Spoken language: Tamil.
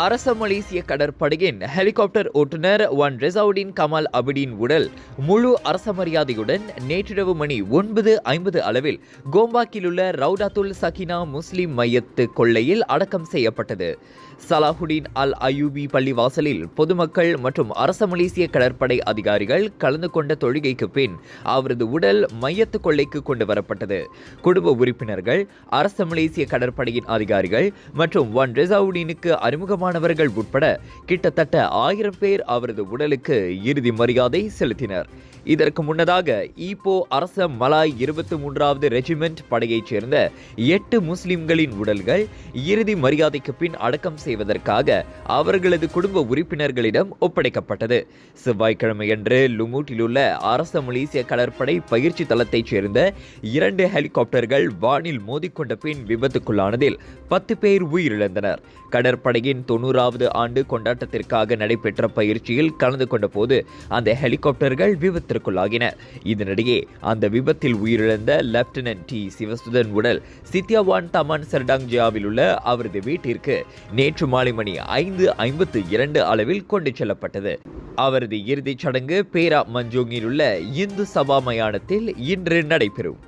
அரச மலேசிய கடற்படையின் ஹெலிகாப்டர் ஓட்டுநர் ஒன் ரெசவுடின் கமால் அபிடின் உடல் முழு அரச மரியாதையுடன் நேற்றிரவு மணி 9:50 அளவில் கோம்பாக்கில் உள்ள ரவுடாத்துல் சகினா முஸ்லிம் மையத்து கொள்ளையில் அடக்கம் செய்யப்பட்டது. சலாஹுடீன் அல் அயூபி பள்ளிவாசலில் பொதுமக்கள் மற்றும் அரச மலேசிய கடற்படை அதிகாரிகள் கலந்து கொண்ட தொழுகைக்கு பின் அவரது உடல் மையத்து கொள்ளைக்கு கொண்டு வரப்பட்டது. குடும்ப உறுப்பினர்கள், அரச மலேசிய கடற்படையின் அதிகாரிகள் மற்றும் ஒன் ரெசவுடீனுக்கு அறிமுகமானவர்கள் உட்பட கிட்டத்தட்ட 1000 பேர் அவரது உடலுக்கு இறுதி மரியாதை செலுத்தினர். இதற்கு முன்னதாக ஈப்போ அரச மலாய் 23வது ரெஜிமெண்ட் படையைச் சேர்ந்த 8 முஸ்லிம்களின் உடல்கள் இறுதி மரியாதைக்கு பின் அடக்கம் செய்வதற்காக அவர்களது குடும்ப உறுப்பினர்களிடம் ஒப்படைக்கப்பட்டது. செவ்வாய்க்கிழமையன்று லுமூட்டில் உள்ள அரச மலேசிய கடற்படை பயிற்சி தளத்தைச் சேர்ந்த 2 ஹெலிகாப்டர்கள் வானில் மோதிக்கொண்ட பின் விபத்துக்குள்ளானதில் 10 பேர் உயிரிழந்தனர். கடற்படையின் 90வது ஆண்டு கொண்டாட்டத்திற்காக நடைபெற்ற பயிற்சியில் கலந்து கொண்ட போது அந்த ஹெலிகாப்டர்கள் விபத்திற்குள்ளாகின. இதனிடையே அந்த விபத்தில் உயிரிழந்த லெப்டினன்ட் டி சிவசுதன் உடல் சித்தியாவான் தமான் சர்டாங்ஜியாவில் உள்ள அவரது வீட்டிற்கு நேற்று மாலை மணி 5:52 அளவில் கொண்டு செல்லப்பட்டது. அவரது இறுதிச் சடங்கு பேரா மஞ்சோங்கில் உள்ள இந்து சபா மயானத்தில் இன்று நடைபெறும்.